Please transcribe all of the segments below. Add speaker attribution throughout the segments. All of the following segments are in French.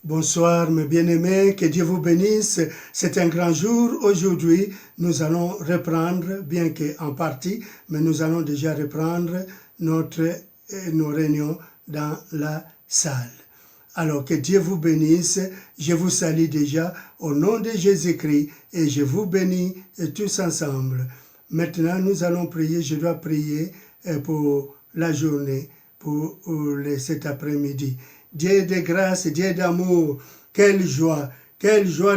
Speaker 1: Bonsoir mes bien-aimés, que Dieu vous bénisse. C'est un grand jour. Aujourd'hui, nous allons reprendre, bien qu'en partie, mais nous allons déjà reprendre nos réunions dans la salle. Alors que Dieu vous bénisse. Je vous salue déjà au nom de Jésus-Christ et je vous bénis tous ensemble. Maintenant, nous allons prier. Je dois prier pour la journée, pour cet après-midi. Dieu de grâce, Dieu d'amour, quelle joie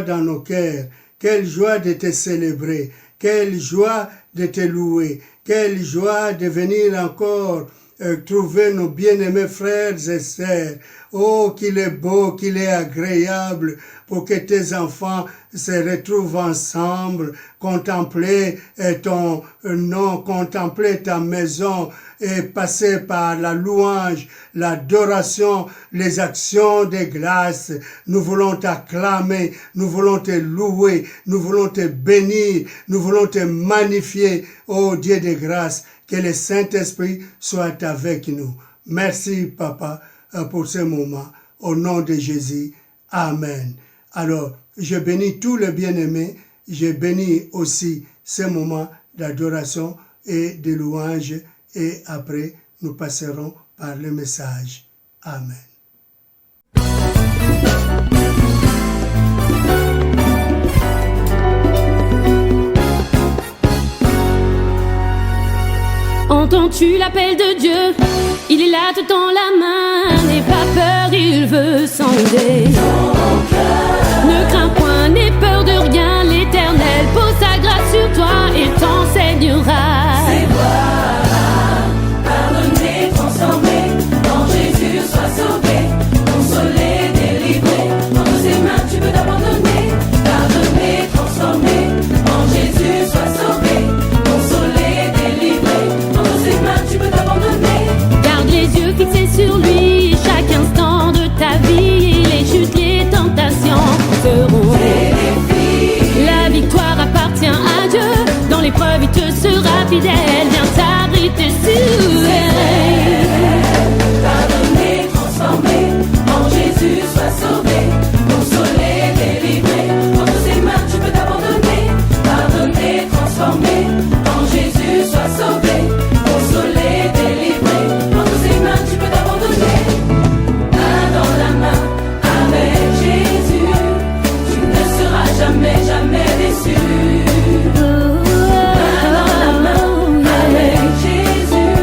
Speaker 1: dans nos cœurs, quelle joie de te célébrer, quelle joie de te louer, quelle joie de venir encore trouver nos bien-aimés frères et sœurs. Oh, qu'il est beau, qu'il est agréable pour que tes enfants se retrouvent ensemble, contempler ton nom, contempler ta maison et passer par la louange, l'adoration, les actions de grâce. Nous voulons t'acclamer, nous voulons te louer, nous voulons te bénir, nous voulons te magnifier, ô Dieu de grâce. Que le Saint-Esprit soit avec nous. Merci, Papa, pour ce moment. Au nom de Jésus. Amen. Alors, je bénis tous les bien-aimés. Je bénis aussi ce moment d'adoration et de louange. Et après, nous passerons par le message. Amen.
Speaker 2: Entends-tu l'appel de Dieu? Il est là, te tend la main. N'aie pas peur, il veut sonder ne crains point, n'aie peur de rien. L'Éternel pose sa grâce sur toi et t'enseignera.
Speaker 3: C'est voilà, pardonner, transformer. En Jésus, sois sauvé, consolé, délivré. Entre ses mains, tu peux t'abandonner. Pardonner, transformer. En Jésus, sois sauvé, consolé, délivré. Entre ses mains, tu peux t'abandonner.
Speaker 2: Garde les yeux fixés sur lui chaque instant de ta vie. Les chutes, les tentations seront la victoire appartient à Dieu. Dans l'épreuve, il te sera fidèle. Viens t'abriter sur elle.
Speaker 3: Pardonner, transformer. En Jésus, sois sauvé, consolé, délivré. Entre ses mains, tu peux t'abandonner. Pardonner, transformer. En Jésus, sois sauvé, consolé, délivré. Entre ses mains, tu peux t'abandonner. Main dans la main avec Jésus, tu ne seras jamais, jamais déçu. Main dans la main avec Jésus,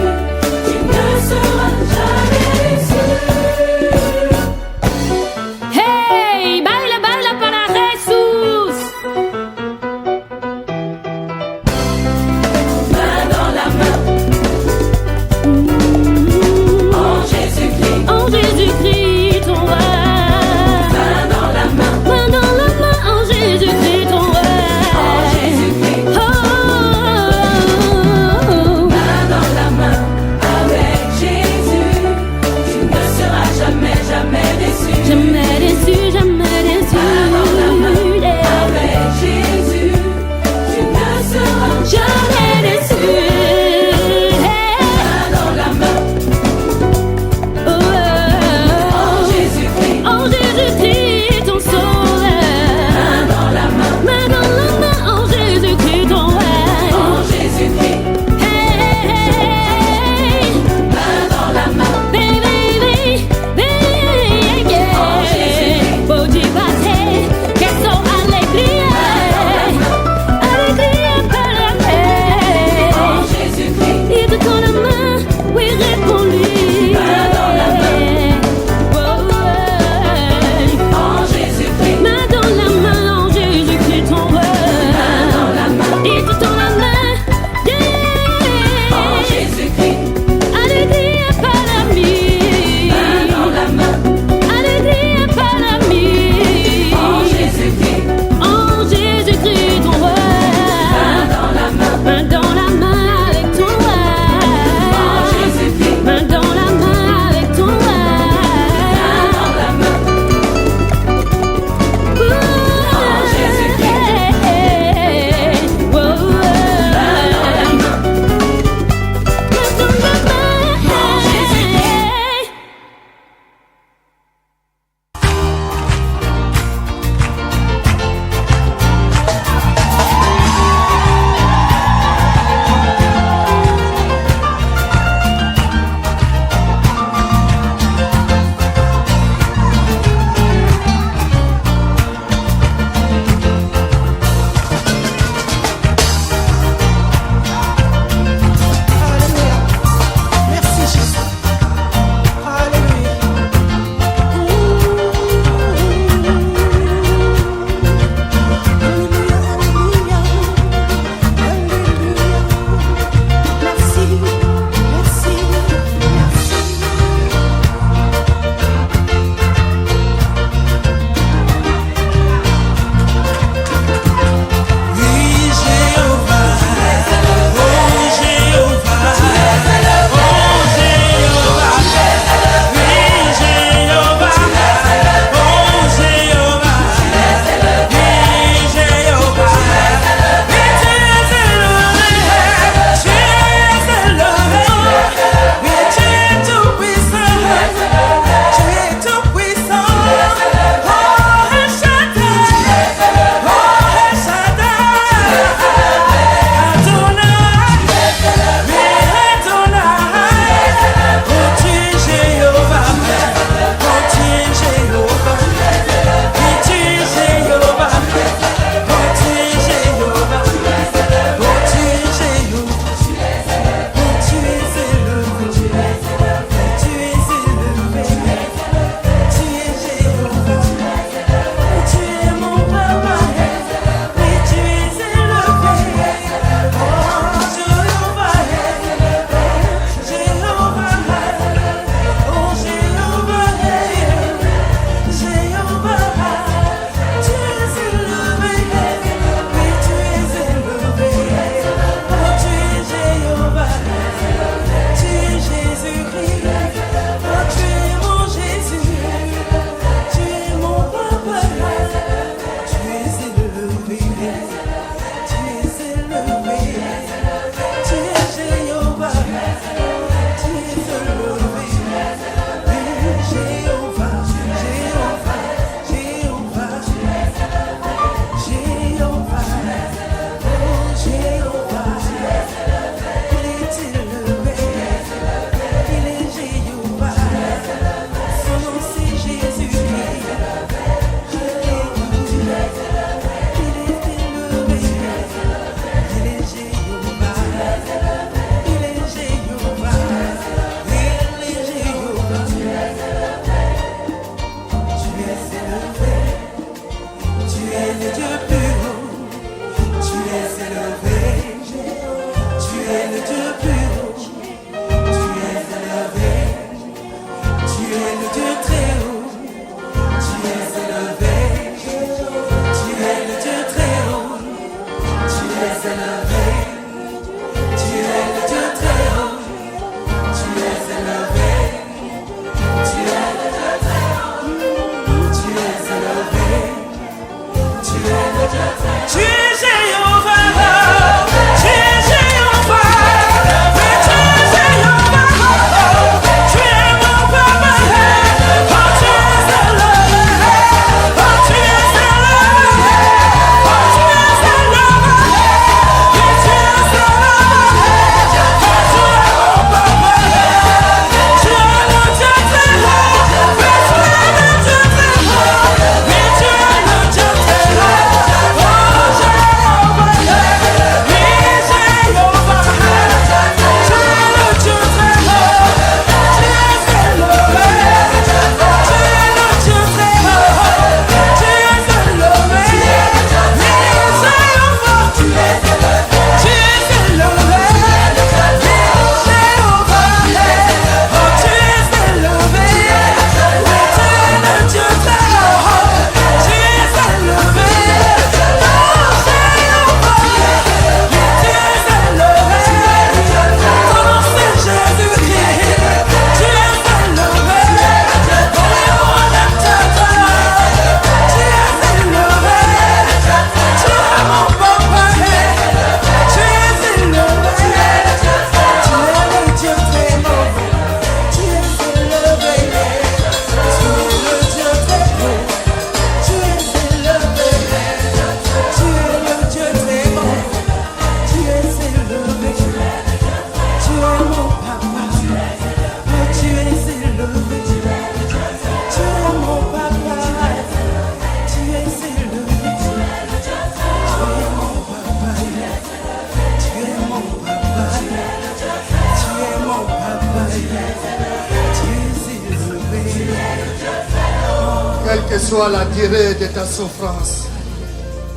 Speaker 4: que soit la durée de ta souffrance,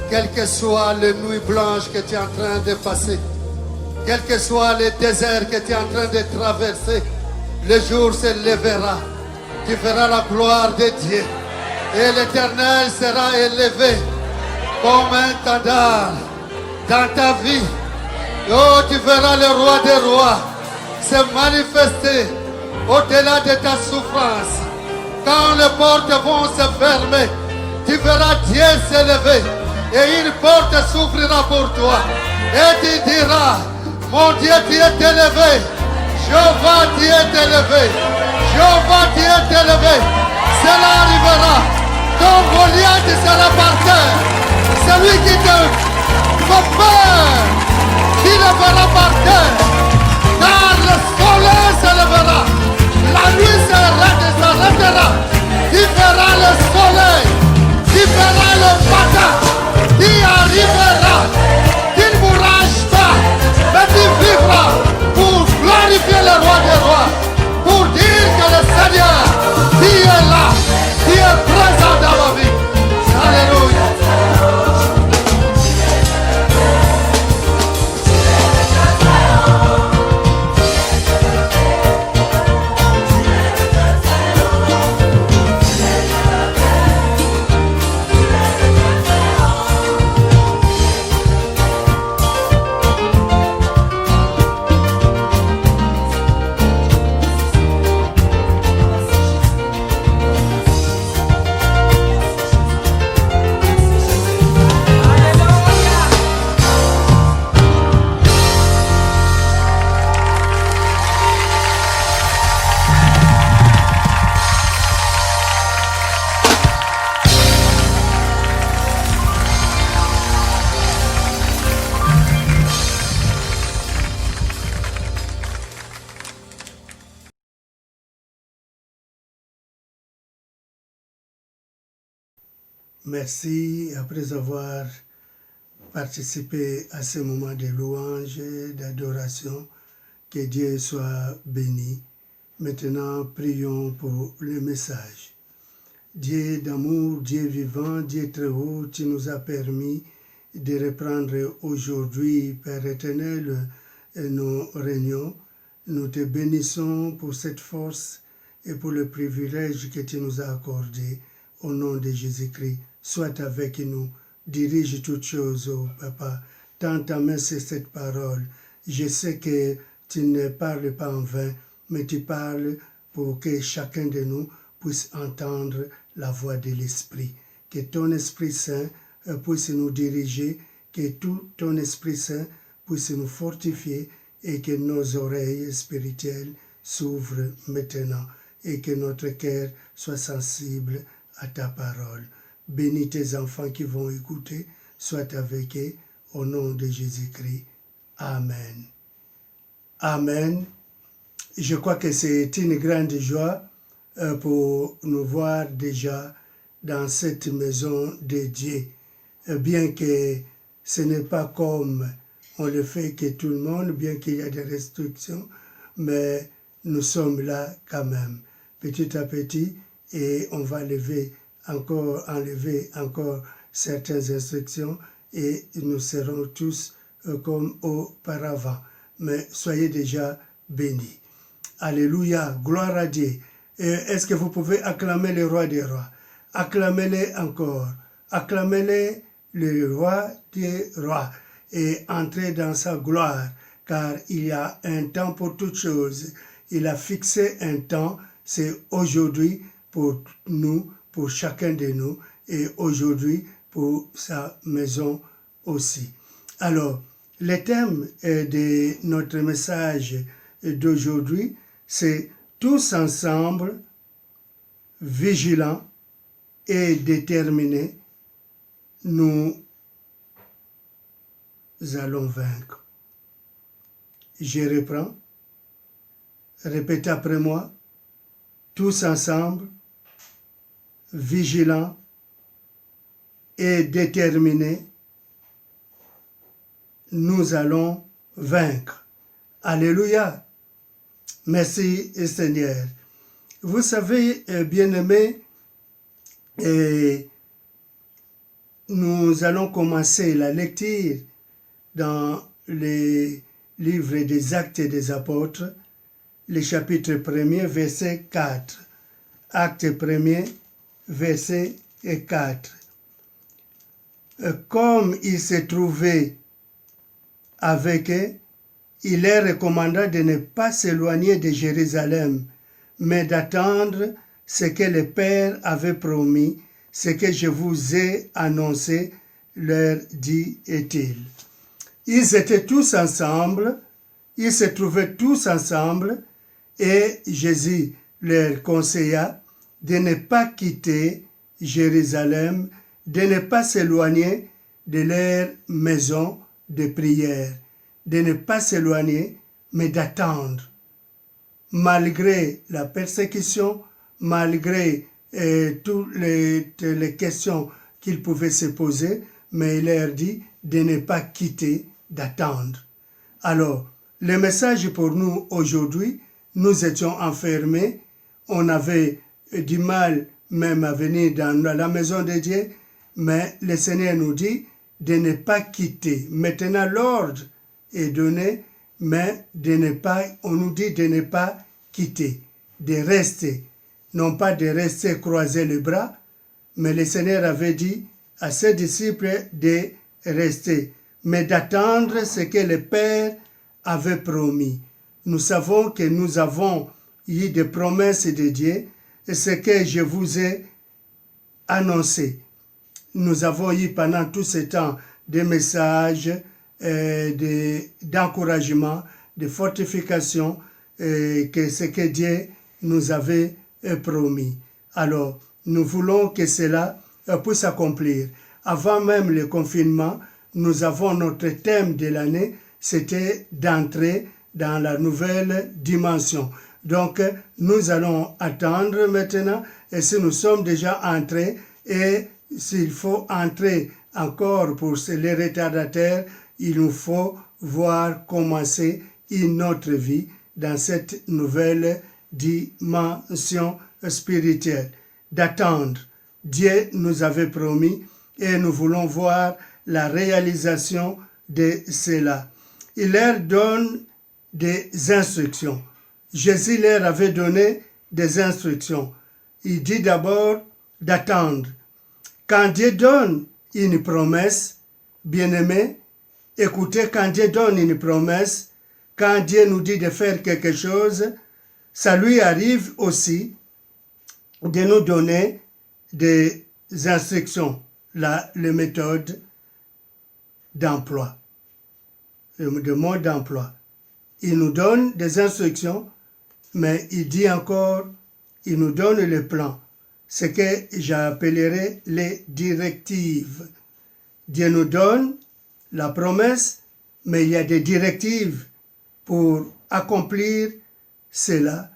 Speaker 4: quelle que soit les nuits blanches que tu es en train de passer, quel que soit le désert que tu es en train de traverser, le jour se lèvera. Tu verras la gloire de Dieu. Et l'Éternel sera élevé comme un standard dans ta vie. Oh, tu verras le roi des rois se manifester au-delà de ta souffrance. Quand les portes vont se fermer, tu verras Dieu s'élever et une porte s'ouvrira pour toi. Et tu diras, mon Dieu, tu es élevé. Jéhovah, tu es élevé. Jéhovah, tu es élevé. Cela arrivera. Ton Goliath sera par terre. Celui qui te fait peur, tu le verras par terre. Car le soleil se lèvera. La nuit s'arrêtera. Tu verras le soleil. Tu verras le matin. Tu arriveras. Tu ne mourras pas. Mais tu vivras pour glorifier le roi des rois. Pour dire que le Seigneur, tu es là. Tu es présent dans ma vie. Alléluia.
Speaker 1: Merci, après avoir participé à ce moment de louange et d'adoration, que Dieu soit béni. Maintenant, prions pour le message. Dieu d'amour, Dieu vivant, Dieu très haut, tu nous as permis de reprendre aujourd'hui, Père éternel, nos réunions. Nous te bénissons pour cette force et pour le privilège que tu nous as accordé. Au nom de Jésus-Christ, sois avec nous, dirige toutes choses, oh Papa. Tends ta main sur cette parole. Je sais que tu ne parles pas en vain, mais tu parles pour que chacun de nous puisse entendre la voix de l'Esprit. Que ton Esprit Saint puisse nous diriger, que tout ton Esprit Saint puisse nous fortifier et que nos oreilles spirituelles s'ouvrent maintenant et que notre cœur soit sensible à ta parole. Bénis tes enfants qui vont écouter, sois avec eux, au nom de Jésus-Christ. Amen. Amen. Je crois que c'est une grande joie pour nous voir déjà dans cette maison de Dieu. Bien que ce n'est pas comme on le fait que tout le monde, bien qu'il y a des restrictions, mais nous sommes là quand même, petit à petit, et on va enlever encore certaines instructions et nous serons tous comme auparavant. Mais soyez déjà bénis. Alléluia, gloire à Dieu. Est-ce que vous pouvez acclamer le roi des rois? Acclamez-le encore. Acclamez-le le roi des rois et entrez dans sa gloire, car il y a un temps pour toutes choses. Il a fixé un temps, c'est aujourd'hui pour nous, pour chacun de nous, et aujourd'hui pour sa maison aussi. Alors, le thème de notre message d'aujourd'hui, c'est tous ensemble, vigilants et déterminés, nous allons vaincre. Je reprends. Répétez après moi. Tous ensemble, vigilants et déterminés, nous allons vaincre. Alléluia. Merci Seigneur. Vous savez, bien-aimés, Et nous allons commencer la lecture dans les livres des Actes des Apôtres, le chapitre 1er, verset 4. Acte 1er, verset 4. Comme il se trouvait avec eux, il leur recommanda de ne pas s'éloigner de Jérusalem, mais d'attendre ce que le Père avait promis, ce que je vous ai annoncé, leur dit-il. Ils étaient tous ensemble, ils se trouvaient tous ensemble, et Jésus leur conseilla de ne pas quitter Jérusalem, de ne pas s'éloigner de leur maison de prière, de ne pas s'éloigner, mais d'attendre. Malgré la persécution, malgré toutes les questions qu'ils pouvaient se poser, mais il leur dit de ne pas quitter, d'attendre. Alors, le message pour nous aujourd'hui, nous étions enfermés, on avait du mal même à venir dans la maison de Dieu, mais le Seigneur nous dit de ne pas quitter. Maintenant, l'ordre est donné, mais on nous dit de ne pas quitter, de rester. Non pas de rester croiser les bras, mais le Seigneur avait dit à ses disciples de rester, mais d'attendre ce que le Père avait promis. Nous savons que nous avons eu des promesses de Dieu, et ce que je vous ai annoncé. Nous avons eu pendant tout ce temps des messages d'encouragement, de fortification, que ce que Dieu nous avait promis. Alors, nous voulons que cela puisse s'accomplir. Avant même le confinement, nous avons notre thème de l'année, c'était d'entrer dans la nouvelle dimension. Donc, nous allons attendre maintenant, et si nous sommes déjà entrés, et s'il faut entrer encore pour les retardataires, il nous faut voir commencer une autre vie dans cette nouvelle dimension spirituelle. D'attendre. Dieu nous avait promis et nous voulons voir la réalisation de cela. Il leur donne des instructions. Jésus leur avait donné des instructions. Il dit d'abord d'attendre. Quand Dieu donne une promesse, bien-aimés, écoutez, quand Dieu donne une promesse, quand Dieu nous dit de faire quelque chose, ça lui arrive aussi de nous donner des instructions, les méthodes d'emploi, le mode d'emploi. Il nous donne des instructions, mais il dit encore, il nous donne le plan, ce que j'appellerai les directives. Dieu nous donne la promesse, mais il y a des directives pour accomplir cela,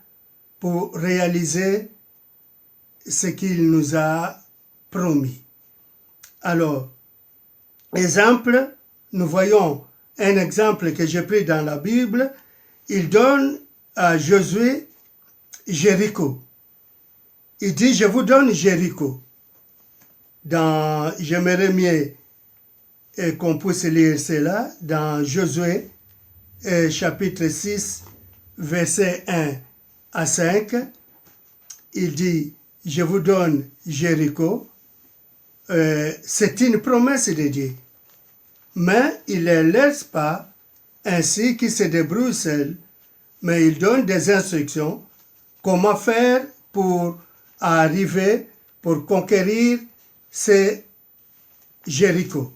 Speaker 1: pour réaliser ce qu'il nous a promis. Alors, exemple, nous voyons un exemple que j'ai pris dans la Bible. Il donne à Josué Jéricho. Il dit, je vous donne Jéricho. J'aimerais mieux qu'on puisse lire cela dans Josué, chapitre 6, versets 1 à 5. Il dit, je vous donne Jéricho. C'est une promesse de Dieu. Mais il ne les laisse pas ainsi qu'ils se débrouillent seuls, mais il donne des instructions comment faire pour arriver, pour conquérir ces Jéricho.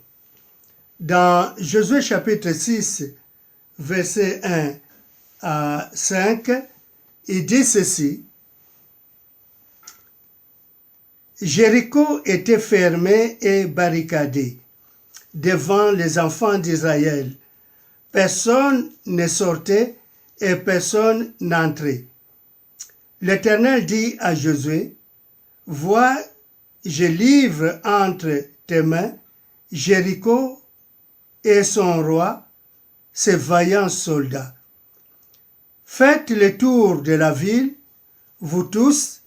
Speaker 1: Dans Josué chapitre 6, versets 1 à 5, il dit ceci. Jéricho était fermé et barricadé devant les enfants d'Israël. Personne ne sortait et personne n'entrait. L'Éternel dit à Josué, « Vois, je livre entre tes mains Jéricho et son roi, ses vaillants soldats. Faites le tour de la ville, vous tous,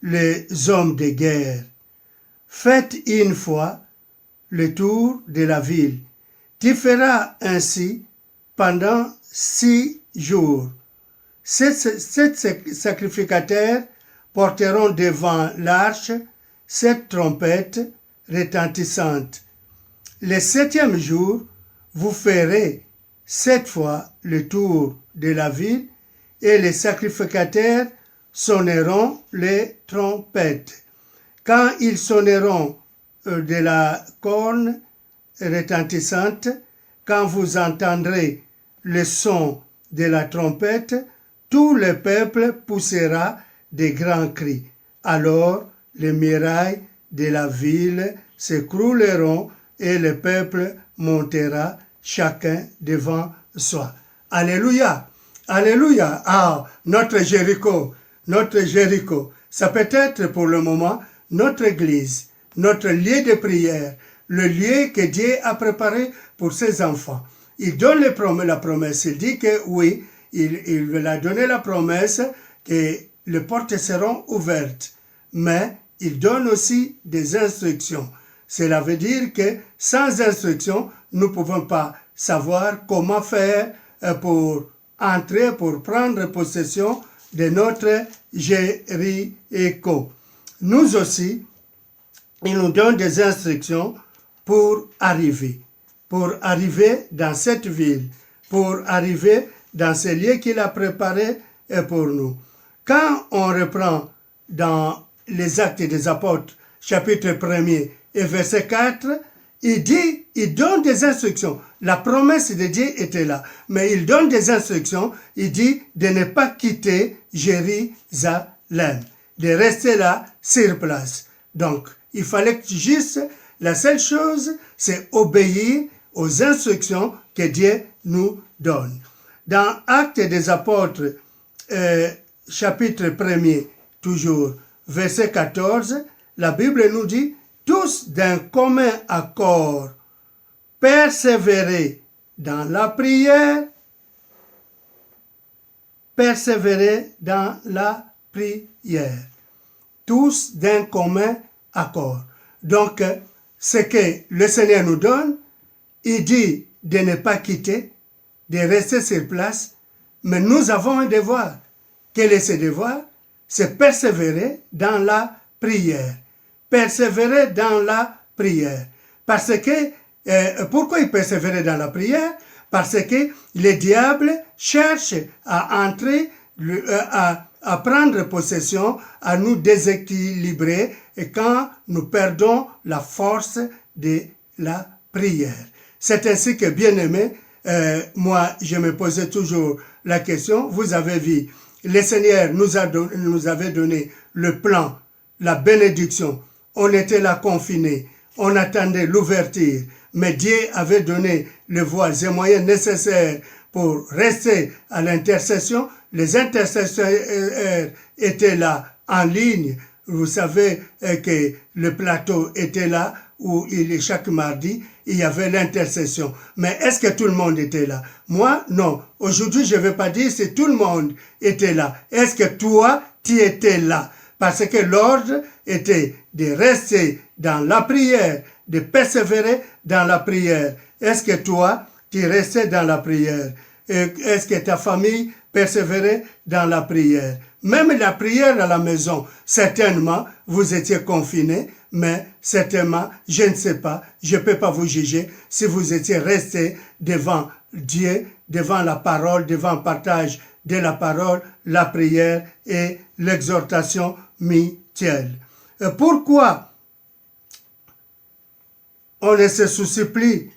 Speaker 1: les hommes de guerre. faites une fois le tour de la ville. Tu feras ainsi pendant 6 jours. Sept sacrificateurs porteront devant l'arche 7 trompettes retentissantes. Le 7e jour, vous ferez 7 fois le tour de la ville et les sacrificateurs sonneront les trompettes. Quand ils sonneront de la corne retentissante, quand vous entendrez le son de la trompette, tout le peuple poussera de grands cris. Alors les murailles de la ville s'écrouleront et le peuple montera chacun devant soi. Alléluia! Alléluia! Ah, notre Jéricho, ça peut être pour le moment notre église, notre lieu de prière, le lieu que Dieu a préparé pour ses enfants. Il donne la promesse, il dit que oui, il veut la donner la promesse que les portes seront ouvertes, mais il donne aussi des instructions. Cela veut dire que sans instruction, nous ne pouvons pas savoir comment faire pour entrer, pour prendre possession de notre Jéricho. Nous aussi, il nous donne des instructions pour arriver dans cette ville, pour arriver dans ce lieu qu'il a préparé pour nous. Quand on reprend dans les Actes des Apôtres, chapitre 1er et verset 4, il donne des instructions. La promesse de Dieu était là, mais il donne des instructions. Il dit de ne pas quitter Jérusalem, de rester là sur place. Donc, il fallait juste, la seule chose, c'est obéir aux instructions que Dieu nous donne. Dans Actes des Apôtres, chapitre 1er, toujours, verset 14, la Bible nous dit « Tous d'un commun accord, persévérer dans la prière, persévérer dans la prière. » Tous d'un commun accord. Donc, ce que le Seigneur nous donne, il dit de ne pas quitter, de rester sur place, mais nous avons un devoir. Quel est ce devoir? C'est persévérer dans la prière. Persévérer dans la prière. Parce que, pourquoi il persévérait dans la prière? Parce que le diable cherche à entrer, à prendre possession, à nous déséquilibrer, et quand nous perdons la force de la prière. C'est ainsi que, bien-aimé, moi, je me posais toujours la question, vous avez vu, le Seigneur nous avait donné le plan, la bénédiction. On était là confinés, on attendait l'ouverture, mais Dieu avait donné les voies et moyens nécessaires pour rester à l'intercession. Les intercesseurs étaient là en ligne. Vous savez que le plateau était là où chaque mardi, il y avait l'intercession. Mais est-ce que tout le monde était là? Moi, non. Aujourd'hui, je ne vais pas dire si tout le monde était là. Est-ce que toi, tu étais là? Parce que l'ordre était de rester dans la prière, de persévérer dans la prière. Est-ce que toi, tu restais dans la prière? Est-ce que ta famille persévérait dans la prière? Même la prière à la maison, certainement, vous étiez confinés, mais certainement, je ne sais pas, je ne peux pas vous juger si vous étiez restés devant Dieu, devant la parole, devant le partage de la parole, la prière et l'exhortation mutuelle. Pourquoi on ne se soucie plus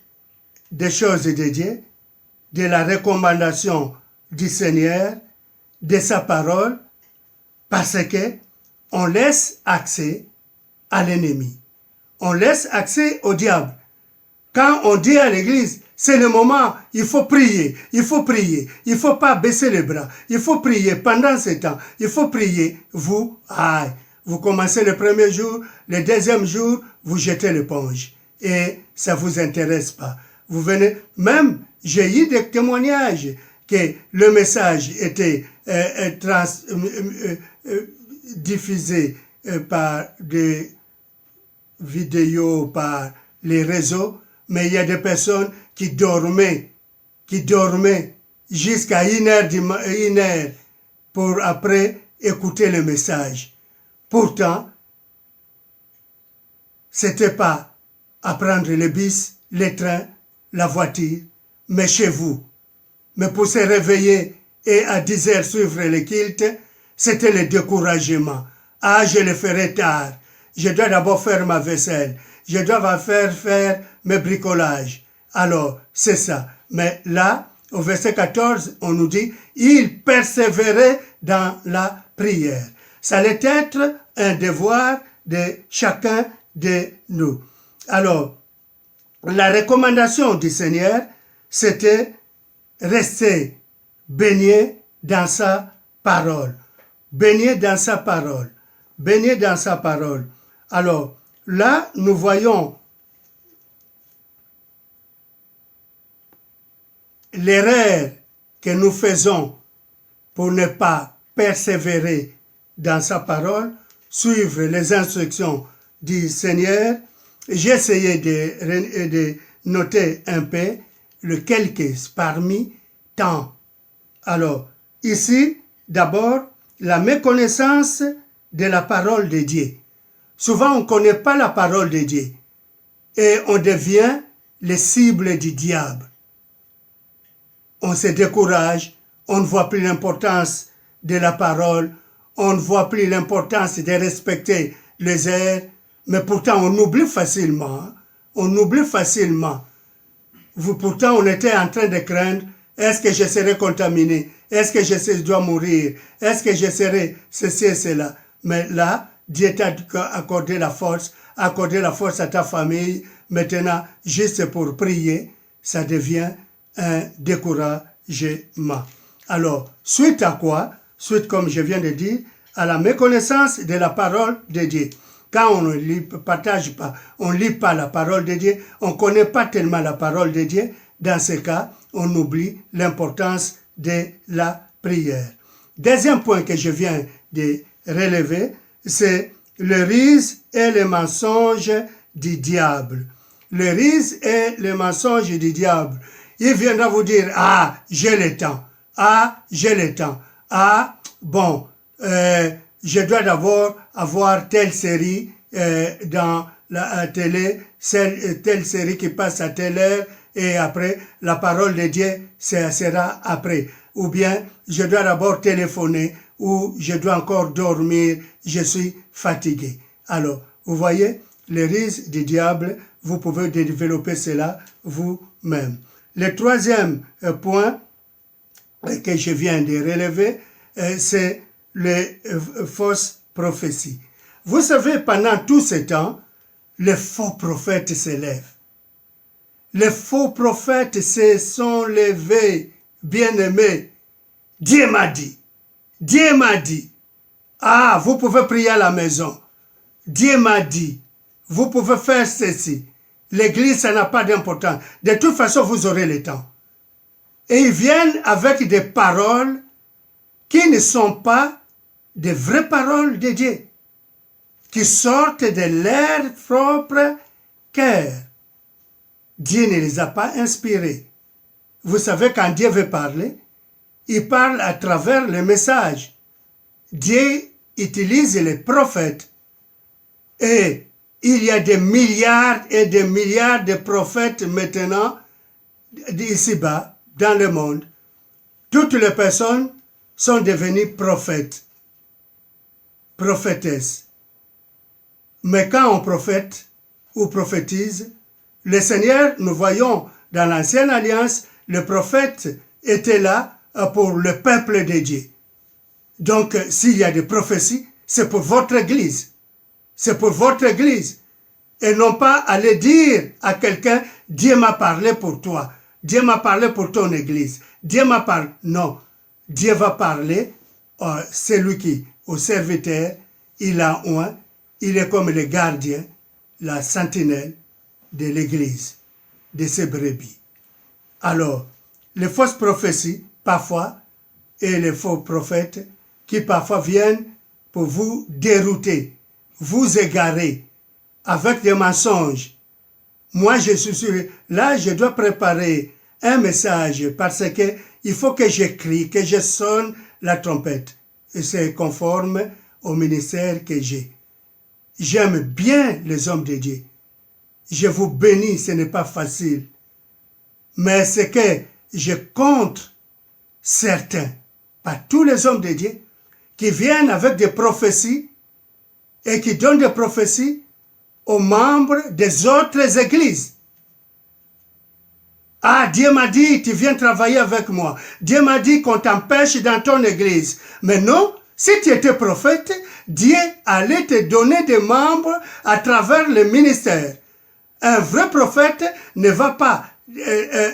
Speaker 1: des choses de Dieu, de la recommandation du Seigneur, de sa parole? Parce que on laisse accès à l'ennemi. On laisse accès au diable. Quand on dit à l'église, c'est le moment, il faut prier, il faut prier, il ne faut pas baisser les bras, il faut prier pendant ce temps, il faut prier, vous commencez le premier jour, le deuxième jour, vous jetez l'éponge et ça ne vous intéresse pas. Vous venez, même, j'ai eu des témoignages que le message était diffusé par des vidéo, par les réseaux, mais il y a des personnes qui dormaient jusqu'à 1 heure pour après écouter le message. Pourtant, c'était pas à prendre le bus, le train, la voiture, mais chez vous. Mais pour se réveiller et à 10 heures suivre le culte, c'était le découragement. Ah, je le ferai tard. Je dois d'abord faire ma vaisselle. Je dois faire mes bricolages. Alors, c'est ça. Mais là, au verset 14, on nous dit, il persévérait dans la prière. Ça allait être un devoir de chacun de nous. Alors, la recommandation du Seigneur, c'était rester baigné dans sa parole. Baigné dans sa parole. Baigné dans sa parole. Alors, là, nous voyons l'erreur que nous faisons pour ne pas persévérer dans sa parole, suivre les instructions du Seigneur. J'ai essayé de noter un peu le quelques parmi tant. Alors, ici, d'abord, la méconnaissance de la parole de Dieu. Souvent, on ne connaît pas la parole de Dieu et on devient les cibles du diable. On se décourage, on ne voit plus l'importance de la parole, on ne voit plus l'importance de respecter les heures, mais pourtant on oublie facilement. On oublie facilement. Pourtant, on était en train de craindre, est-ce que je serai contaminé? Est-ce que je dois mourir? Est-ce que je serai ceci et cela? Mais là, Dieu t'a accordé la force à ta famille. Maintenant, juste pour prier, ça devient un découragement. Alors, suite à quoi? Suite, comme je viens de dire, à la méconnaissance de la parole de Dieu. Quand on ne partage pas, on ne lit pas la parole de Dieu, on ne connaît pas tellement la parole de Dieu, dans ce cas, on oublie l'importance de la prière. Deuxième point que je viens de relever, c'est le ruse et le mensonge du diable. Le ruse et le mensonge du diable. Il viendra vous dire, ah, j'ai le temps. Ah, j'ai le temps. Ah, bon, je dois d'abord avoir telle série dans la télé, telle série qui passe à telle heure, et après, la parole de Dieu, ça sera après. Ou bien, je dois d'abord téléphoner, ou je dois encore dormir, je suis fatigué. Alors, vous voyez, les risques du diable, vous pouvez développer cela vous-même. Le troisième point que je viens de relever, c'est les fausses prophéties. Vous savez, pendant tout ce temps, les faux prophètes s'élèvent. Les faux prophètes se sont levés, bien-aimés. Dieu m'a dit. Dieu m'a dit. Ah, vous pouvez prier à la maison. Dieu m'a dit. Vous pouvez faire ceci. L'église, ça n'a pas d'importance. De toute façon, vous aurez le temps. Et ils viennent avec des paroles qui ne sont pas des vraies paroles de Dieu, qui sortent de leur propre cœur. Dieu ne les a pas inspirés. Vous savez, quand Dieu veut parler, il parle à travers le message. Dieu utilise les prophètes. Et il y a des milliards et des milliards de prophètes maintenant, ici-bas, dans le monde. Toutes les personnes sont devenues prophètes, prophétesses. Mais quand on prophète ou prophétise, le Seigneur, nous voyons dans l'Ancienne Alliance, le prophète était là pour le peuple de Dieu. Donc, s'il y a des prophéties, c'est pour votre église. C'est pour votre église. Et non pas aller dire à quelqu'un, Dieu m'a parlé pour toi. Dieu m'a parlé pour ton église. Dieu m'a parlé. Non. Dieu va parler à celui qui, au serviteur, il a un, il est comme le gardien, la sentinelle de l'église, de ses brebis. Alors, les fausses prophéties, parfois, et les faux prophètes, qui parfois viennent pour vous dérouter, vous égarer. avec des mensonges. Moi, je suis là, je dois préparer un message parce que il faut que j'écris, que je sonne la trompette. Et c'est conforme au ministère que j'ai. J'aime bien les hommes de Dieu. Je vous bénis, ce n'est pas facile. Mais c'est que je compte certains, pas tous les hommes de Dieu, qui viennent avec des prophéties et qui donnent des prophéties aux membres des autres églises. Ah, Dieu m'a dit, tu viens travailler avec moi. Dieu m'a dit qu'on t'empêche dans ton église. Mais non, si tu étais prophète, Dieu allait te donner des membres à travers le ministère. Un vrai prophète ne va pas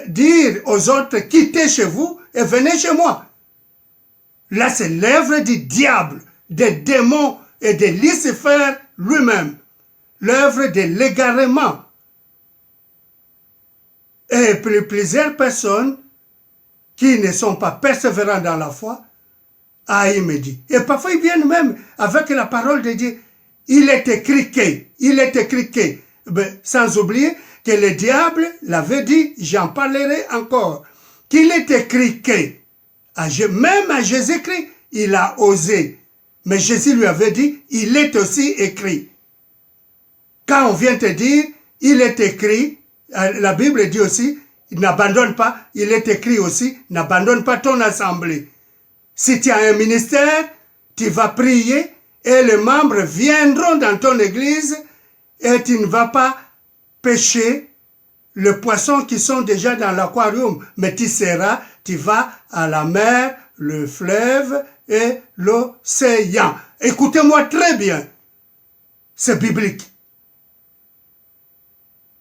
Speaker 1: dire aux autres, quittez chez vous et venez chez moi. Là, c'est l'œuvre du diable, des démons et de Lucifer lui-même. L'œuvre de l'égarement. Et plusieurs personnes qui ne sont pas persévérants dans la foi, il me dit. Et parfois, ils viennent même avec la parole de Dieu. Il est écrit que, ben, sans oublier que le diable l'avait dit, j'en parlerai encore, qu'il est écrit que, même à Jésus-Christ, il a osé. Mais Jésus lui avait dit, il est aussi écrit. Quand on vient te dire, il est écrit, la Bible dit aussi, n'abandonne pas, il est écrit aussi, n'abandonne pas ton assemblée. Si tu as un ministère, tu vas prier et les membres viendront dans ton église et tu ne vas pas pêcher les poissons qui sont déjà dans l'aquarium, mais tu vas à la mer, le fleuve et l'océan. Écoutez-moi très bien, c'est biblique.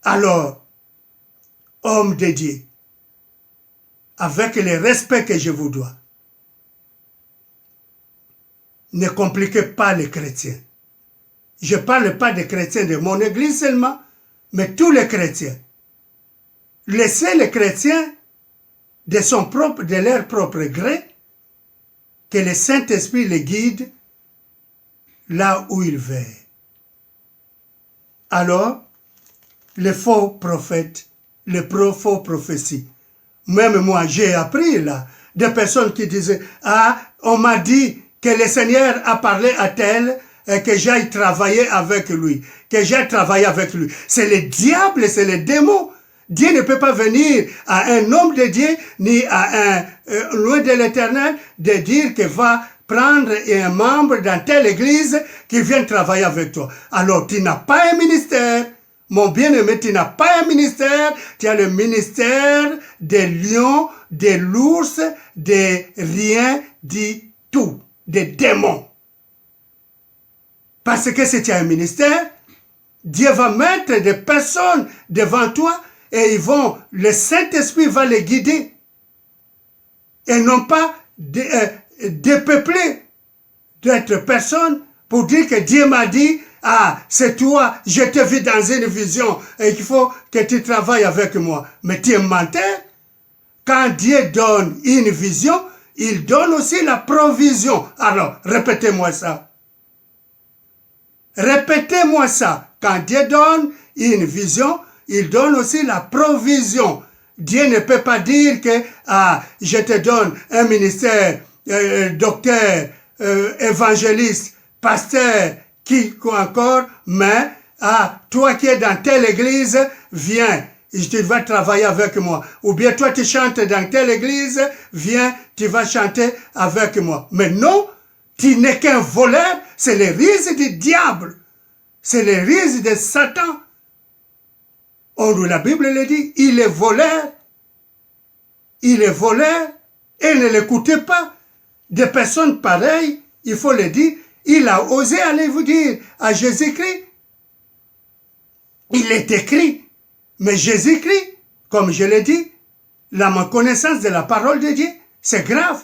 Speaker 1: Alors, homme de Dieu, avec le respect que je vous dois, ne compliquez pas les chrétiens. Je ne parle pas des chrétiens de mon église seulement, mais tous les chrétiens. Laissez les chrétiens de leur propre gré, que le Saint-Esprit les guide là où il veut. Alors, les faux prophètes, les faux prophéties. Même moi, j'ai appris là, des personnes qui disaient, on m'a dit que le Seigneur a parlé à tel et que j'aille travailler avec lui, C'est le diable, c'est le démon. Dieu ne peut pas venir à un homme de Dieu, ni à un loin de l'Éternel, de dire qu'il va prendre un membre dans telle église qui vient travailler avec toi. Alors, tu n'as pas un ministère. Mon bien-aimé, tu n'as pas un ministère, tu as le ministère des lions, des l'ours, des rien du tout, des démons. Parce que si tu as un ministère, Dieu va mettre des personnes devant toi et le Saint-Esprit va les guider. Et non pas dépeupler d'autres personnes pour dire que Dieu m'a dit, c'est toi, je te vis dans une vision et il faut que tu travailles avec moi. Mais tu es menteur. Quand Dieu donne une vision, il donne aussi la provision. Alors, répétez-moi ça. Répétez-moi ça. Quand Dieu donne une vision, il donne aussi la provision. Dieu ne peut pas dire que, je te donne un ministère, docteur, évangéliste, pasteur, qui encore, mais, toi qui es dans telle église, viens, tu vas travailler avec moi. Ou bien toi tu chantes dans telle église, viens, tu vas chanter avec moi. Mais non, tu n'es qu'un voleur, c'est le ruse du diable. C'est le ruse de Satan. La Bible le dit, il est voleur. Il est voleur et ne l'écoutez pas. Des personnes pareilles, il faut le dire, il a osé aller vous dire à Jésus-Christ. Il est écrit. Mais Jésus-Christ, comme je l'ai dit, la connaissance de la parole de Dieu, c'est grave.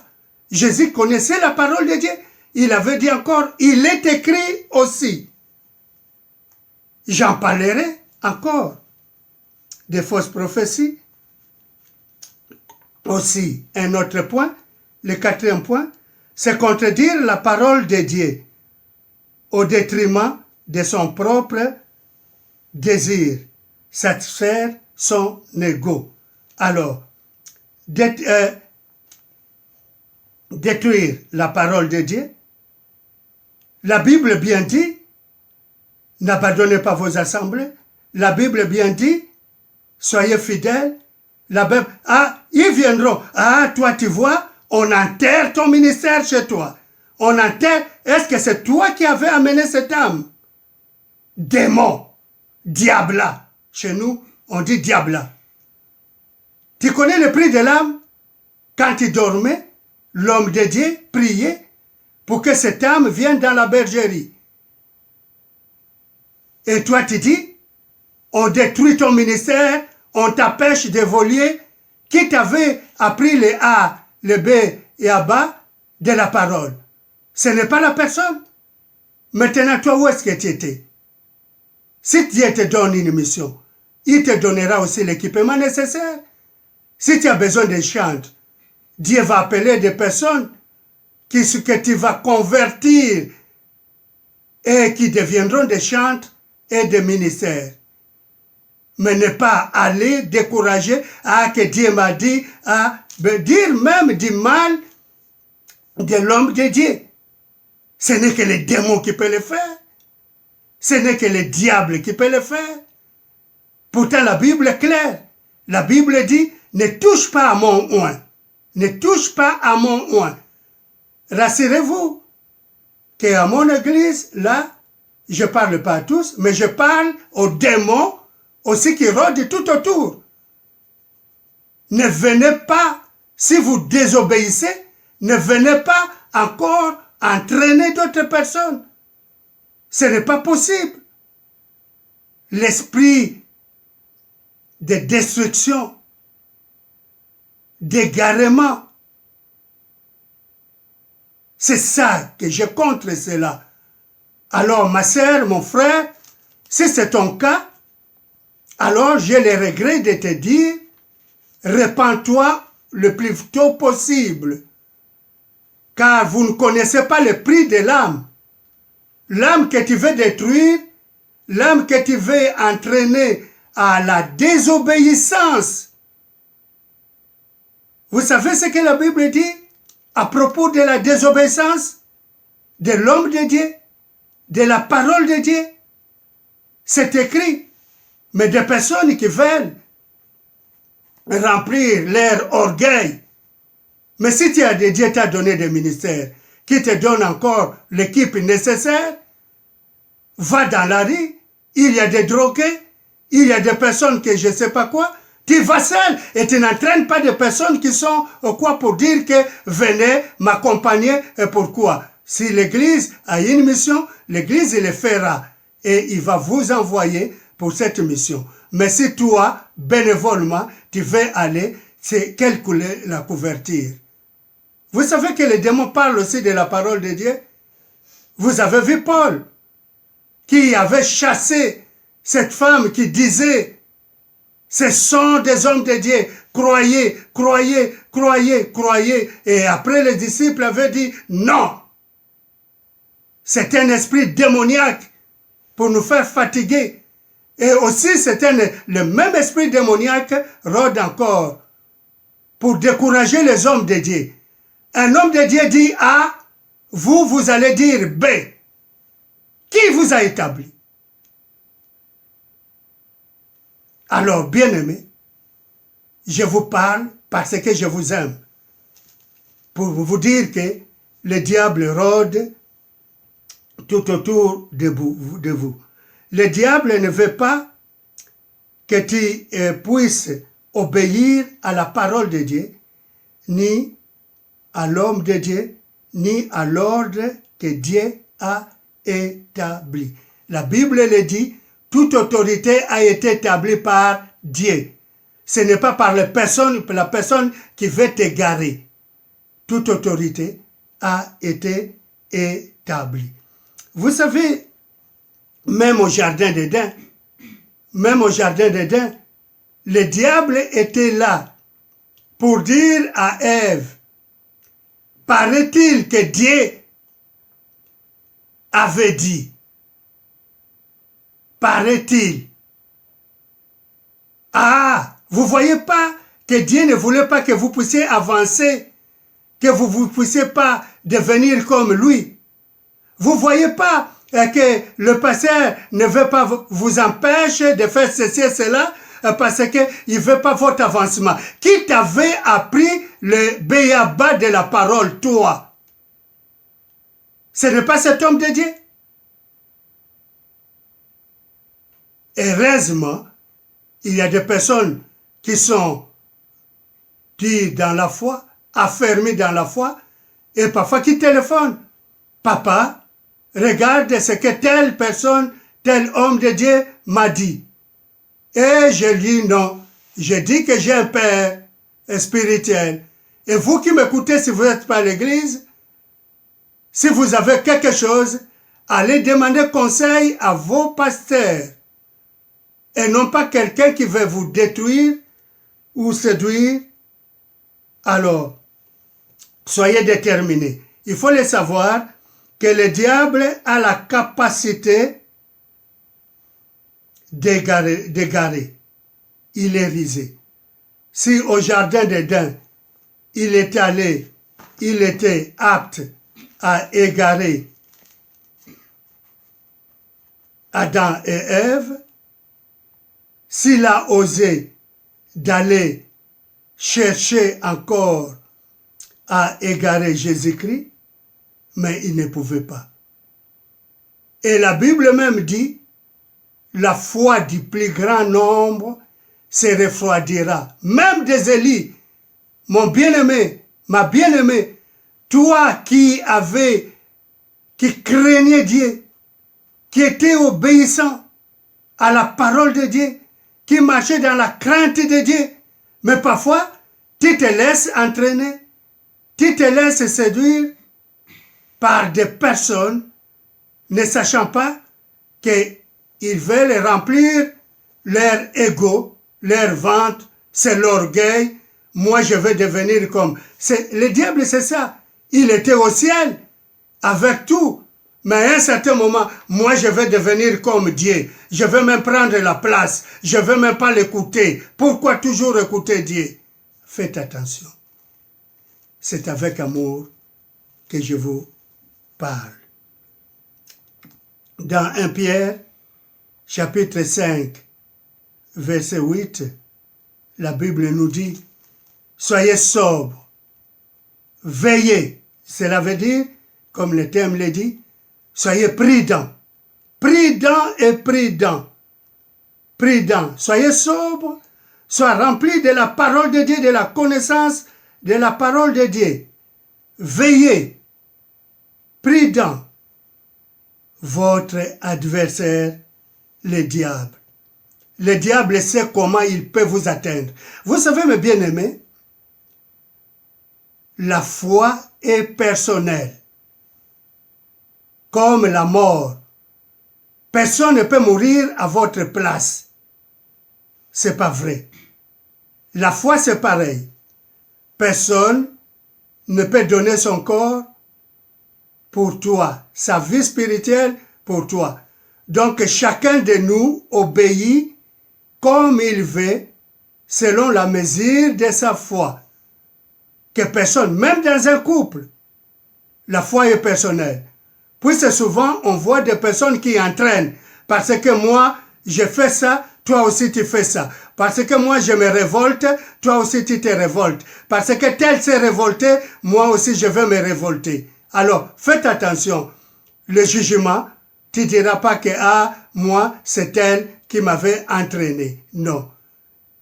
Speaker 1: Jésus connaissait la parole de Dieu. Il avait dit encore, il est écrit aussi. J'en parlerai encore. Des fausses prophéties. Aussi, un autre point, le quatrième point, c'est contredire la parole de Dieu au détriment de son propre désire satisfaire son ego. Alors, détruire la parole de Dieu. La Bible bien dit, n'abandonnez pas vos assemblées. La Bible bien dit, soyez fidèles. La Bible, ils viendront. Toi tu vois, on enterre ton ministère chez toi. On enterre. Est-ce que c'est toi qui avais amené cette âme? Démon, diabla. Chez nous, on dit diabla. Tu connais le prix de l'âme? Quand il dormait, l'homme de Dieu priait pour que cette âme vienne dans la bergerie. Et toi, tu dis, on détruit ton ministère, on t'empêche d'évoluer. Qui t'avait appris les A, les B et A bas de la parole? Ce n'est pas la personne. Maintenant, toi, où est-ce que tu étais? Si Dieu te donne une mission, il te donnera aussi l'équipement nécessaire. Si tu as besoin de chanter, Dieu va appeler des personnes que tu vas convertir et qui deviendront des chantres et des ministères. Mais ne pas aller décourager que Dieu m'a dit, dire même du mal de l'homme de Dieu. Ce n'est que les démons qui peuvent le faire. Ce n'est que le diable qui peut le faire. Pourtant, la Bible est claire. La Bible dit, ne touche pas à mon oint. Ne touche pas à mon oint. Rassurez-vous qu'à mon église, là, je ne parle pas à tous, mais je parle aux démons aussi qui rôdent tout autour. Ne venez pas, si vous désobéissez, ne venez pas encore entraîner d'autres personnes. Ce n'est pas possible. L'esprit de destruction, d'égarement, c'est ça que je contre cela. Alors, ma sœur, mon frère, si c'est ton cas, alors j'ai le regret de te dire, répands-toi le plus tôt possible, car vous ne connaissez pas le prix de l'âme. L'âme que tu veux détruire, l'âme que tu veux entraîner à la désobéissance. Vous savez ce que la Bible dit à propos de la désobéissance de l'homme de Dieu, de la parole de Dieu? C'est écrit. Mais des personnes qui veulent remplir leur orgueil. Mais si tu as Dieu t'a donné des ministères, qui te donne encore l'équipe nécessaire, va dans la rue, il y a des drogués, il y a des personnes que je ne sais pas quoi, tu vas seul et tu n'entraînes pas de personnes qui sont quoi pour dire que venez m'accompagner et pourquoi. Si l'église a une mission, l'église le fera et il va vous envoyer pour cette mission. Mais si toi, bénévolement, tu veux aller, c'est quelle couleur la couverture? Vous savez que les démons parlent aussi de la parole de Dieu. Vous avez vu Paul, qui avait chassé cette femme qui disait, ce sont des hommes de Dieu, croyez, croyez, croyez, croyez. Et après les disciples avaient dit, non. C'est un esprit démoniaque pour nous faire fatiguer. Et aussi, le même esprit démoniaque rôde encore pour décourager les hommes de Dieu. Un homme de Dieu dit A, vous allez dire B. Qui vous a établi? Alors, bien-aimés, je vous parle parce que je vous aime. Pour vous dire que le diable rôde tout autour de vous. Le diable ne veut pas que tu puisses obéir à la parole de Dieu, ni à l'homme de Dieu, ni à l'ordre que Dieu a établi. La Bible le dit, toute autorité a été établie par Dieu. Ce n'est pas par la personne qui veut t'égarer. Toute autorité a été établie. Vous savez, même au jardin d'Éden, le diable était là pour dire à Ève, paraît-il que Dieu avait dit, paraît-il, Ah, vous voyez pas que Dieu ne voulait pas que vous puissiez avancer, que vous ne puissiez pas devenir comme lui. Vous voyez pas que le pasteur ne veut pas vous empêcher de faire ceci et cela parce qu'il ne veut pas votre avancement. Qui t'avait appris le béaba de la parole, toi? Ce n'est pas cet homme de Dieu? Heureusement, il y a des personnes qui sont dures dans la foi, affermies dans la foi, et parfois qui téléphonent. Papa, regarde ce que telle personne, tel homme de Dieu m'a dit. Et je dis non. Je dis que j'ai un père spirituel. Et vous qui m'écoutez, si vous n'êtes pas à l'église, si vous avez quelque chose, allez demander conseil à vos pasteurs. Et non pas quelqu'un qui veut vous détruire ou séduire. Alors, soyez déterminés. Il faut le savoir que le diable a la capacité d'égarer. Il est risé. Si au jardin d'Éden, il était apte à égarer Adam et Ève, s'il a osé d'aller chercher encore à égarer Jésus-Christ, mais il ne pouvait pas. Et la Bible même dit, la foi du plus grand nombre se refroidira. Même des Élie, mon bien-aimé, ma bien-aimée, toi qui craignais Dieu, qui était obéissant à la parole de Dieu, qui marchait dans la crainte de Dieu, mais parfois, tu te laisses entraîner, tu te laisses séduire par des personnes ne sachant pas qu'ils veulent remplir leur ego, leur ventre, c'est l'orgueil. Moi, je vais devenir comme... Le diable, c'est ça. Il était au ciel avec tout. Mais à un certain moment, moi, je vais devenir comme Dieu. Je vais même prendre la place. Je ne vais même pas l'écouter. Pourquoi toujours écouter Dieu? Faites attention. C'est avec amour que je vous parle. Dans 1 Pierre, chapitre 5, verset 8, la Bible nous dit, soyez sobres, veillez. Cela veut dire, comme le thème le dit, soyez prudents. Prudents et prudents. Prudents. Soyez sobres, soyez remplis de la parole de Dieu, de la connaissance de la parole de Dieu. Veillez. Prudents. Votre adversaire, le diable. Le diable sait comment il peut vous atteindre. Vous savez, mes bien-aimés, la foi est personnelle. Comme la mort. Personne ne peut mourir à votre place. C'est pas vrai. La foi, c'est pareil. Personne ne peut donner son corps pour toi, sa vie spirituelle pour toi. Donc chacun de nous obéit comme il veut, selon la mesure de sa foi. Que personne, même dans un couple, la foi est personnelle. Puisque souvent on voit des personnes qui entraînent, parce que moi je fais ça, toi aussi tu fais ça. Parce que moi je me révolte, toi aussi tu te révoltes. Parce que tel s'est révolté, moi aussi je vais me révolter. Alors, faites attention. Le jugement, tu ne diras pas que, moi, c'est elle qui m'avait entraîné. Non.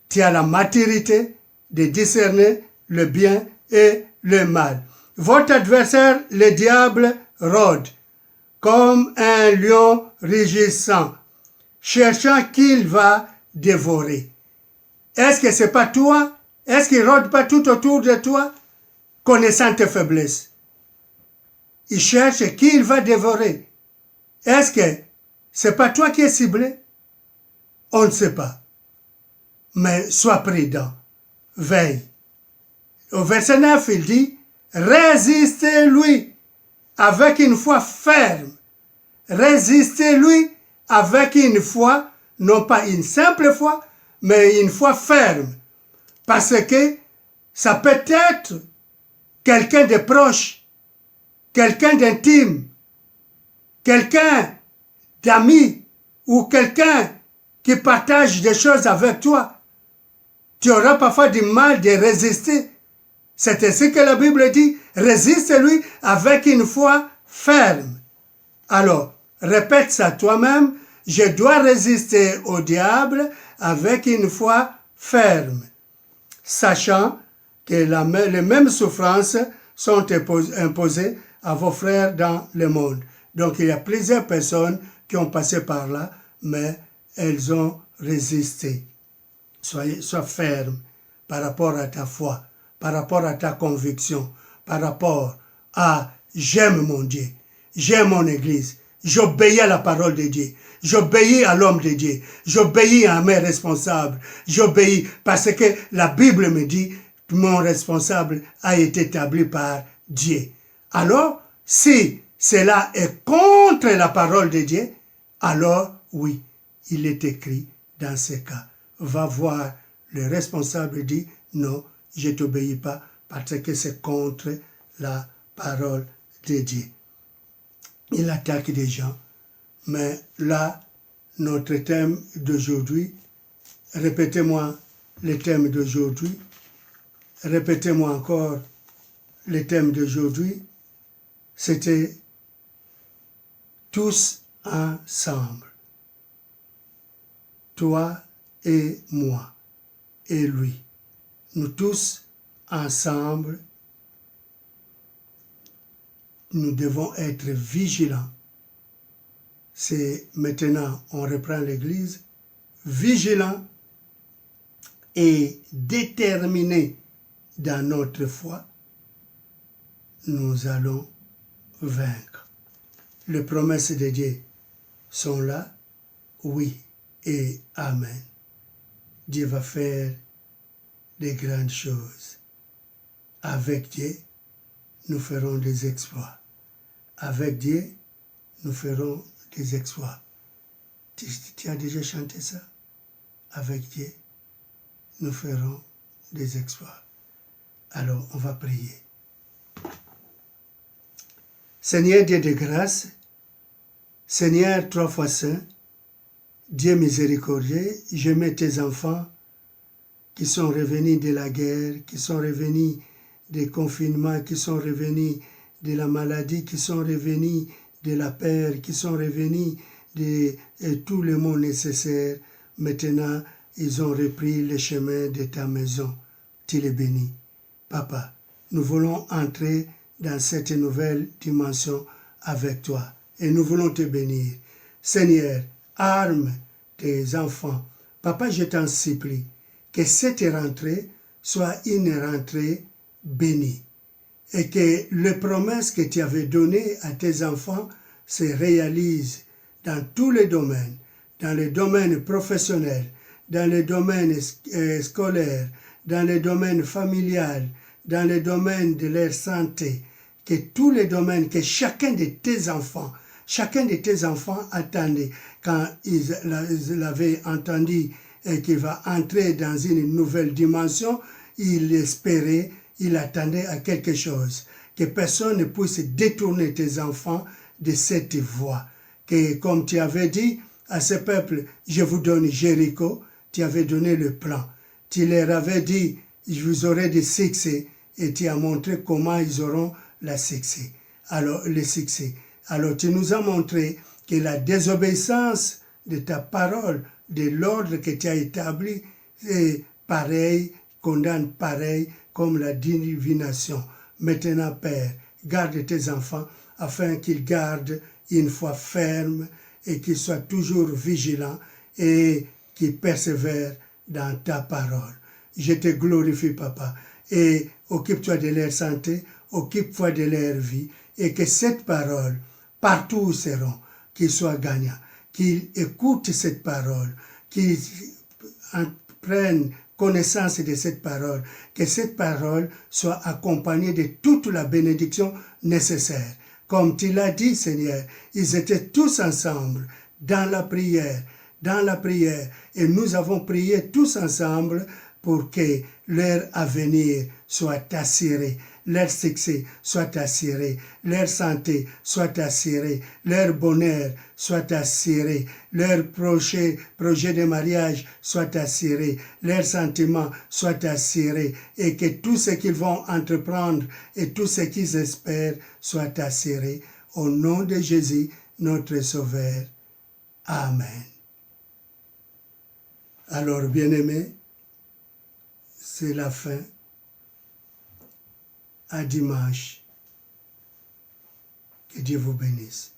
Speaker 1: Tu as la maturité de discerner le bien et le mal. Votre adversaire, le diable, rôde comme un lion rugissant, cherchant qu'il va dévorer. Est-ce que c'est pas toi? Est-ce qu'il rôde pas tout autour de toi? Connaissant tes faiblesses. Il cherche qui il va dévorer. Est-ce que c'est pas toi qui es ciblé? On ne sait pas. Mais sois prudent. Veille. Au verset 9, il dit, résistez-lui avec une foi ferme. Résistez-lui avec une foi, non pas une simple foi, mais une foi ferme. Parce que ça peut être quelqu'un de proche, quelqu'un d'intime, quelqu'un d'ami ou quelqu'un qui partage des choses avec toi. Tu auras parfois du mal de résister. C'est ainsi que la Bible dit, résiste-lui avec une foi ferme. Alors, répète ça toi-même, je dois résister au diable avec une foi ferme, sachant que les mêmes souffrances sont imposées à vos frères dans le monde. Donc il y a plusieurs personnes qui ont passé par là, mais elles ont résisté. Sois ferme par rapport à ta foi, par rapport à ta conviction, par rapport à j'aime mon Dieu, j'aime mon Église, j'obéis à la parole de Dieu, j'obéis à l'homme de Dieu, j'obéis à mes responsables, j'obéis parce que la Bible me dit que mon responsable a été établi par Dieu. Alors, si cela est contre la parole de Dieu, alors oui, il est écrit dans ce cas. Va voir le responsable, dit non, je ne t'obéis pas parce que c'est contre la parole de Dieu. Il attaque des gens, mais là, notre thème d'aujourd'hui, répétez-moi le thème d'aujourd'hui, répétez-moi encore le thème d'aujourd'hui, c'était tous ensemble, toi et moi et lui, nous tous ensemble, nous devons être vigilants. C'est maintenant, on reprend l'Église, vigilants et déterminés dans notre foi, nous allons vaincre. Les promesses de Dieu sont là, oui et amen. Dieu va faire des grandes choses. Avec Dieu, nous ferons des exploits. Avec Dieu, nous ferons des exploits. Tu as déjà chanté ça? Avec Dieu, nous ferons des exploits. Alors, on va prier. Seigneur Dieu de grâce, Seigneur trois fois saint, Dieu miséricordieux, je mets tes enfants qui sont revenus de la guerre, qui sont revenus des confinements, qui sont revenus de la maladie, qui sont revenus de la peur, qui sont revenus de tout le monde nécessaire. Maintenant, ils ont repris le chemin de ta maison. Tu les bénis. Papa, nous voulons entrer dans cette nouvelle dimension avec toi. Et nous voulons te bénir. Seigneur, arme tes enfants. Papa, je t'en supplie, que cette rentrée soit une rentrée bénie. Et que les promesses que tu avais données à tes enfants se réalisent dans tous les domaines, dans les domaines professionnels, dans les domaines scolaires, dans les domaines familial, dans les domaines de leur santé, que tous les domaines, que chacun de tes enfants attendait quand ils l'avaient entendu et qu'il va entrer dans une nouvelle dimension, il espérait, il attendait à quelque chose. Que personne ne puisse détourner tes enfants de cette voie. Que comme tu avais dit à ce peuple, je vous donne Jéricho, tu avais donné le plan. Tu leur avais dit, je vous aurai des succès, et tu as montré comment ils auront le succès. Alors, tu nous as montré que la désobéissance de ta parole, de l'ordre que tu as établi, est pareil, condamne pareil comme la divination. Maintenant, Père, garde tes enfants afin qu'ils gardent une foi ferme et qu'ils soient toujours vigilants et qu'ils persévèrent dans ta parole. Je te glorifie, Papa, et occupe-toi de leur santé, occupe-toi de leur vie, et que cette parole, partout où ils seront, qu'ils soient gagnants, qu'ils écoutent cette parole, qu'ils prennent connaissance de cette parole, que cette parole soit accompagnée de toute la bénédiction nécessaire. Comme tu l'as dit, Seigneur, ils étaient tous ensemble dans la prière, dans la prière. Et nous avons prié tous ensemble pour que leur avenir soit assuré, leur succès soit assuré, leur santé soit assurée, leur bonheur soit assuré, leur projet de mariage soit assuré, leurs sentiments soient assurés et que tout ce qu'ils vont entreprendre et tout ce qu'ils espèrent soit assuré. Au nom de Jésus, notre Sauveur. Amen. Alors, bien-aimés, c'est la fin. À dimanche. Que Dieu vous bénisse.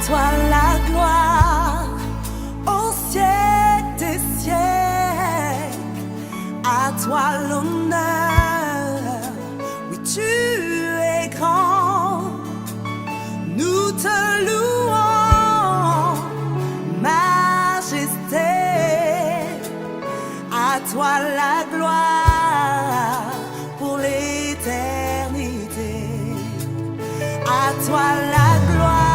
Speaker 5: Toi la gloire au siècle des siècles, à toi l'honneur, oui tu es grand, nous te louons, majesté, à toi la gloire pour l'éternité, à toi la gloire.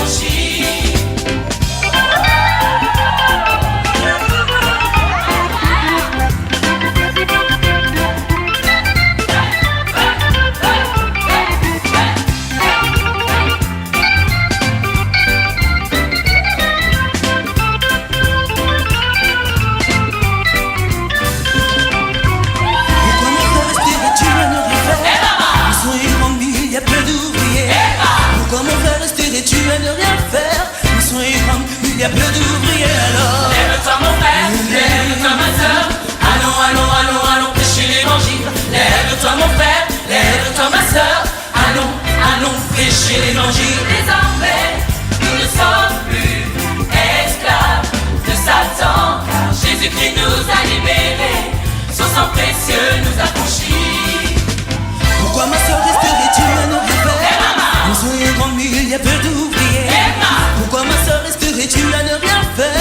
Speaker 3: l'évangile.
Speaker 5: Il y a peu d'ouvriers alors.
Speaker 3: Lève-toi mon frère, lève-toi ma soeur. Allons, allons, allons, allons prêcher l'évangile. Lève-toi mon frère, lève-toi ma soeur. Allons, allons prêcher l'évangile. Désormais, nous ne sommes plus esclaves de Satan, car Jésus-Christ nous a libérés. Son sang précieux nous a franchis.
Speaker 5: Pourquoi ma soeur resterais-tu à ne rien faire? Nous soyons 30 000, il y a peu d'ouvriers. Pourquoi ma soeur resterais-tu à ne rien faire?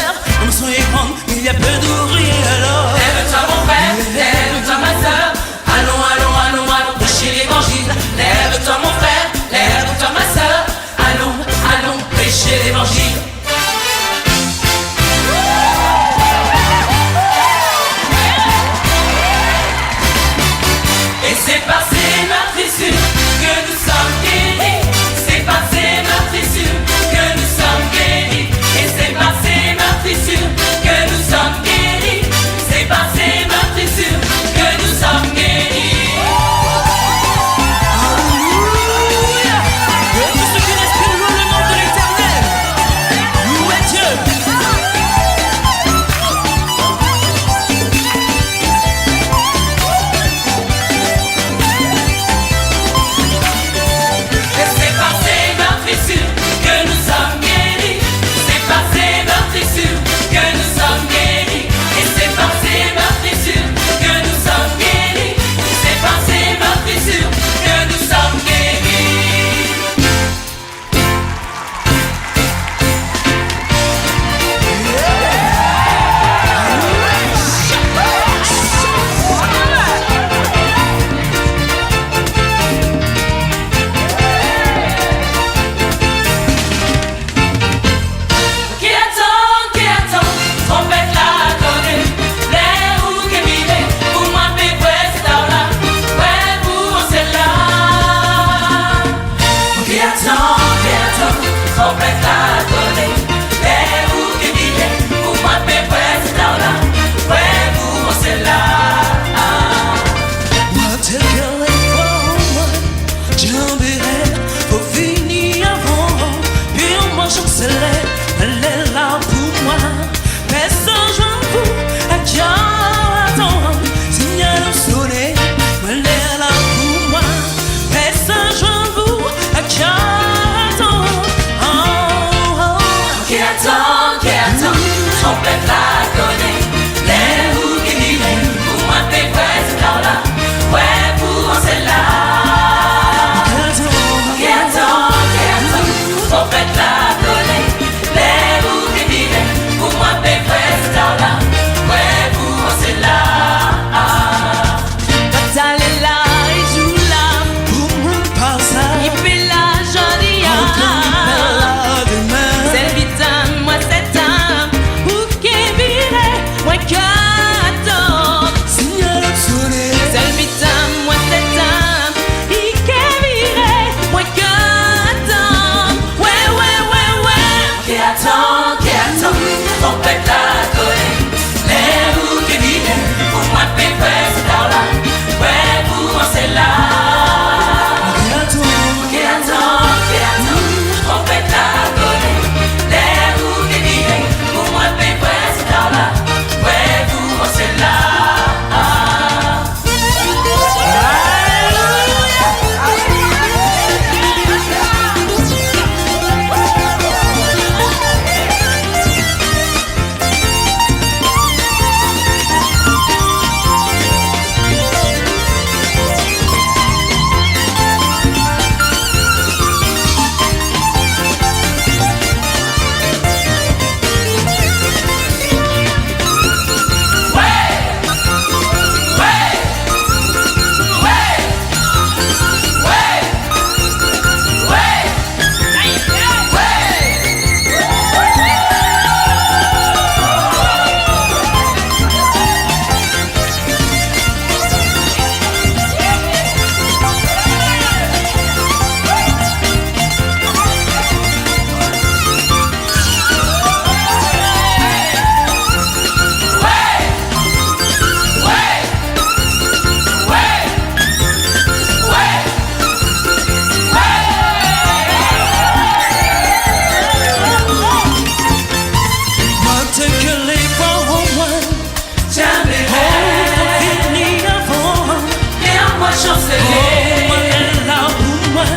Speaker 3: chanceler.
Speaker 5: Moi, elle là pour moi.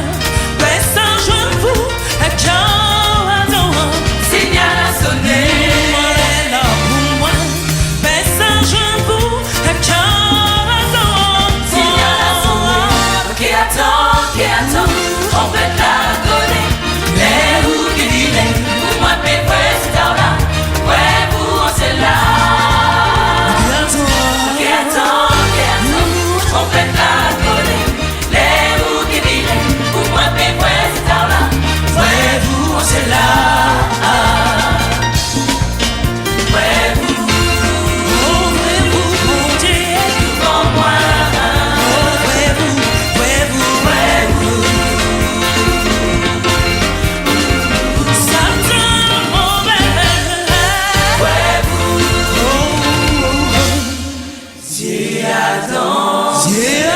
Speaker 5: Laisse un jeune vous, un cœur adorant.
Speaker 3: Signal a sonné.
Speaker 5: Moi, elle là pour moi. Laisse un jeune vous, un cœur adorant.
Speaker 3: Signal a sonné. Qui attend, trompette la donné. Les roues qui viennent, pour moi, pépé, c'est là. Ouais, vous, c'est là. Qui attend, trompette la donné. Les roues qui viennent, pour moi, pépé, c'est là. Ouais, vous, c'est là. Ouais, vous, devant moi. Ouais, vous, Dieu attend.
Speaker 5: Yeah.